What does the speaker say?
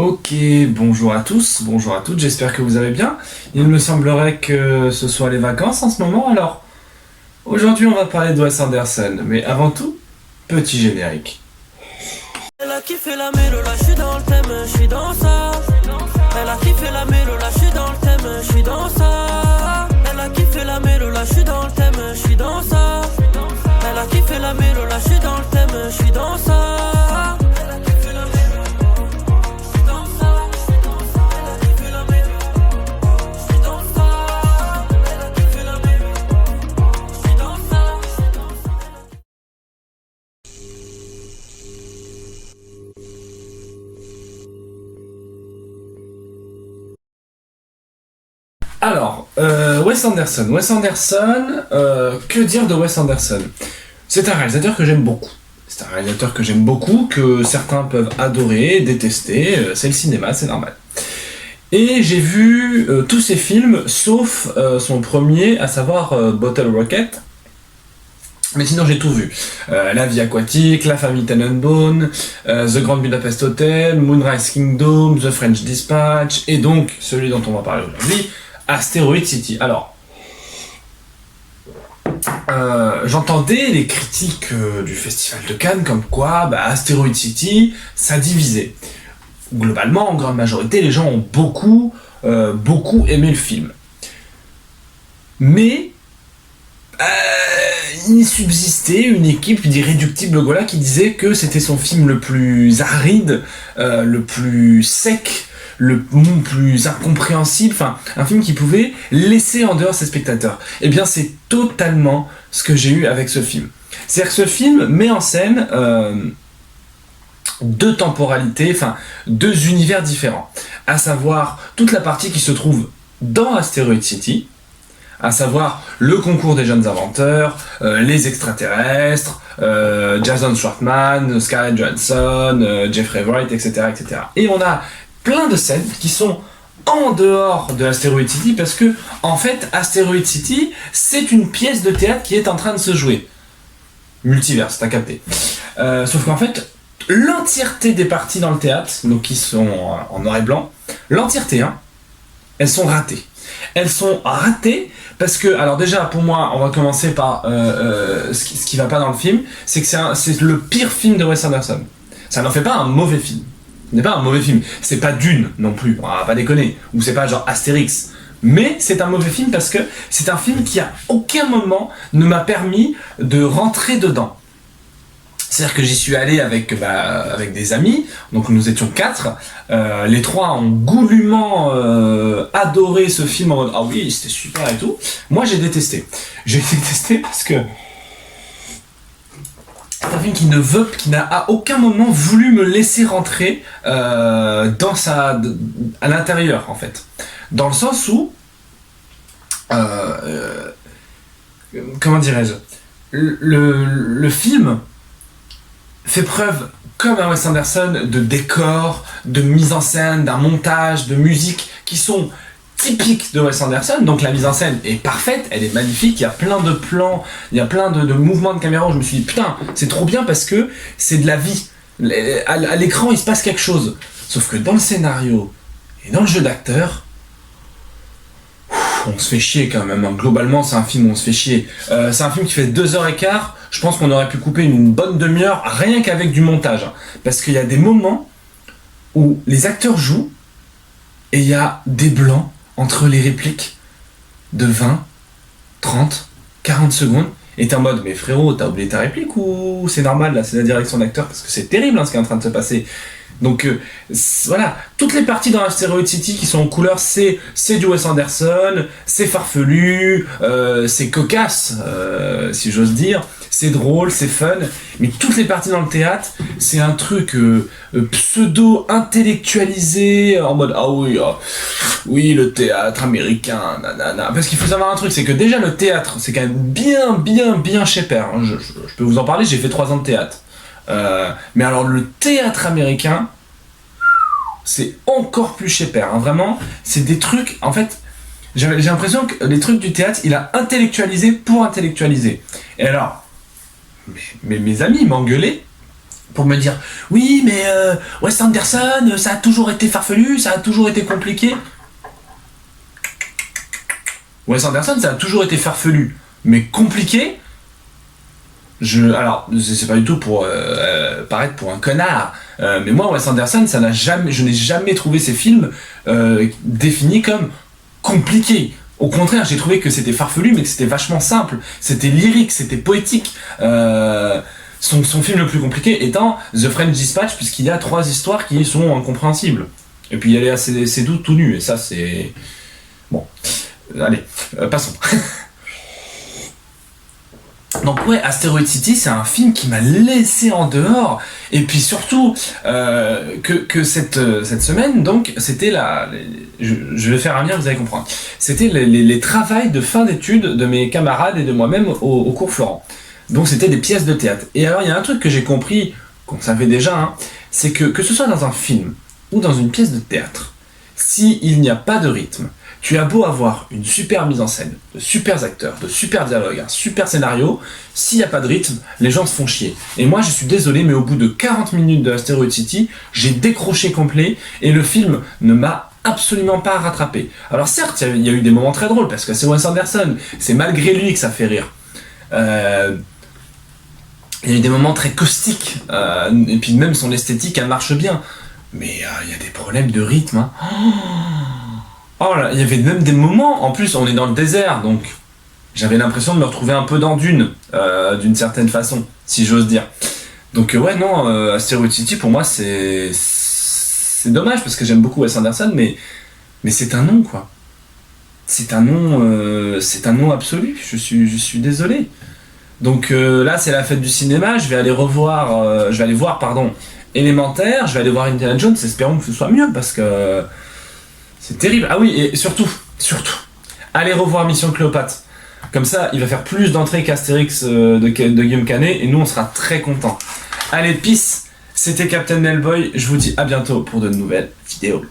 Ok, bonjour à tous, bonjour à toutes, j'espère que vous allez bien. Il me semblerait que ce soit les vacances en ce moment, alors aujourd'hui on va parler de Wes Anderson, mais avant tout, petit générique. Elle a kiffé la mélo, là j'suis dans le thème, j'suis dans ça. Elle a kiffé la mélo, là j'suis dans le thème, j'suis dans ça. Elle a kiffé la mélo, là j'suis dans le thème, j'suis dans ça. Elle a kiffé la mélo, là j'suis dans le thème, j'suis dans ça. Elle a kiffé la mélo, j'suis dans ça. Elle a kiffé la mélo, j'suis dans ça. Elle a kiffé la mélo, j'suis dans ça. Alors, Wes Anderson. Que dire de Wes Anderson? C'est un réalisateur que j'aime beaucoup. C'est un réalisateur que j'aime beaucoup, que certains peuvent adorer, détester, c'est le cinéma, c'est normal. Et j'ai vu tous ses films, sauf son premier, à savoir Bottle Rocket. Mais sinon j'ai tout vu. La vie aquatique, La famille Tenenbaum, The Grand Budapest Hotel, Moonrise Kingdom, The French Dispatch, et donc celui dont on va parler aujourd'hui, Asteroid City. Alors, j'entendais les critiques du Festival de Cannes comme quoi Asteroid City, ça divisait. Globalement, en grande majorité, les gens ont beaucoup aimé le film. Mais il subsistait une équipe d'irréductibles Gaulois qui disait que c'était son film le plus aride, le plus sec, le plus incompréhensible, enfin un film qui pouvait laisser en dehors ses spectateurs. Eh bien c'est totalement ce que j'ai eu avec ce film. C'est-à-dire que ce film met en scène deux temporalités, enfin deux univers différents, à savoir toute la partie qui se trouve dans Asteroid City, à savoir le concours des jeunes inventeurs, les extraterrestres, Jason Schwartzman, Scarlett Johansson, Jeffrey Wright, etc., etc. Et on a plein de scènes qui sont en dehors de Asteroid City parce que, en fait, Asteroid City, c'est une pièce de théâtre qui est en train de se jouer. Multiverse, t'as capté. Sauf qu'en fait, l'entièreté des parties dans le théâtre, donc qui sont en noir et blanc, l'entièreté, elles sont ratées. Elles sont ratées parce que, alors déjà pour moi, on va commencer par ce qui va pas dans le film, c'est que c'est le pire film de Wes Anderson. Ça n'en fait pas un mauvais film. Ce n'est pas un mauvais film. C'est pas Dune non plus, on va pas déconner. Ou c'est pas genre Astérix. Mais c'est un mauvais film parce que c'est un film qui à aucun moment ne m'a permis de rentrer dedans. C'est-à-dire que j'y suis allé avec des amis, donc nous étions 4. Les 3 ont goulûment adoré ce film en mode ah oui, c'était super et tout. Moi j'ai détesté. J'ai détesté parce que c'est un film qui n'a à aucun moment voulu me laisser rentrer à l'intérieur en fait. Dans le sens où, comment dirais-je, le film fait preuve, comme un Wes Anderson, de décor, de mise en scène, d'un montage, de musique qui sont typiques de Wes Anderson. Donc la mise en scène est parfaite, elle est magnifique, il y a plein de plans, il y a plein de mouvements de caméra où je me suis dit putain, c'est trop bien parce que c'est de la vie. À l'écran, il se passe quelque chose. Sauf que dans le scénario et dans le jeu d'acteur, on se fait chier quand même. Globalement, c'est un film où on se fait chier. C'est un film qui fait 2h15. Je pense qu'on aurait pu couper une bonne demi-heure rien qu'avec du montage. Parce qu'il y a des moments où les acteurs jouent et il y a des blancs entre les répliques de 20, 30, 40 secondes. Et t'es en mode, mais frérot, t'as oublié ta réplique ou c'est normal là, c'est la direction d'acteur? Parce que c'est terrible ce qui est en train de se passer. Donc voilà, toutes les parties dans Asteroid City qui sont en couleur, c'est du Wes Anderson, c'est farfelu, c'est cocasse, si j'ose dire, c'est drôle, c'est fun, mais toutes les parties dans le théâtre, c'est un truc pseudo-intellectualisé, en mode ah oui, oui le théâtre américain, nanana. Parce qu'il faut savoir un truc, c'est que déjà le théâtre, c'est quand même bien chez Père, hein. Je peux vous en parler, j'ai fait 3 ans de théâtre. Mais alors le théâtre américain, c'est encore plus chez Père, hein. Vraiment, c'est des trucs, en fait, j'ai l'impression que les trucs du théâtre, il a intellectualisé pour intellectualiser. Et alors, mes amis m'engueulaient pour me dire oui mais Wes Anderson ça a toujours été farfelu, ça a toujours été compliqué. Wes Anderson ça a toujours été farfelu mais compliqué. Alors c'est pas du tout pour paraître pour un connard, mais moi Wes Anderson je n'ai jamais trouvé ces films définis comme compliqués. Au contraire, j'ai trouvé que c'était farfelu, mais que c'était vachement simple. C'était lyrique, c'était poétique. Son film le plus compliqué étant The French Dispatch, puisqu'il y a 3 histoires qui sont incompréhensibles. Et puis il y a assez doux tout nu, et ça c'est... Bon, allez, passons. Donc ouais, Asteroid City, c'est un film qui m'a laissé en dehors. Et puis surtout, que cette semaine, donc, c'était je vais faire un lien, vous allez comprendre. C'était les travails de fin d'études de mes camarades et de moi-même au cours Florent. Donc c'était des pièces de théâtre. Et alors il y a un truc que j'ai compris, qu'on savait déjà, hein, c'est que ce soit dans un film ou dans une pièce de théâtre, s'il n'y a pas de rythme, tu as beau avoir une super mise en scène, de super acteurs, de super dialogues, un super scénario, s'il n'y a pas de rythme, les gens se font chier. Et moi, je suis désolé, mais au bout de 40 minutes de Asteroid City, j'ai décroché complet et le film ne m'a absolument pas rattrapé. Alors certes, il y a eu des moments très drôles, parce que c'est Wes Anderson, c'est malgré lui que ça fait rire. Il y a eu des moments très caustiques, et puis même son esthétique, elle marche bien. Mais il y a des problèmes de rythme, hein. Oh là, il y avait même des moments, en plus on est dans le désert, donc j'avais l'impression de me retrouver un peu dans Dune, d'une certaine façon, si j'ose dire. Donc ouais, non, Asteroid City pour moi c'est dommage, parce que j'aime beaucoup Wes Anderson, mais c'est un non, quoi. C'est un non absolu, je suis désolé. Donc là c'est la fête du cinéma, je vais aller voir Élémentaire, je vais aller voir Indiana Jones, espérons que ce soit mieux, parce que c'est terrible. Ah oui, et surtout, allez revoir Mission Cléopâtre. Comme ça, il va faire plus d'entrées qu'Astérix de Guillaume Canet, et nous, on sera très contents. Allez, peace, c'était Captain Melboy, je vous dis à bientôt pour de nouvelles vidéos.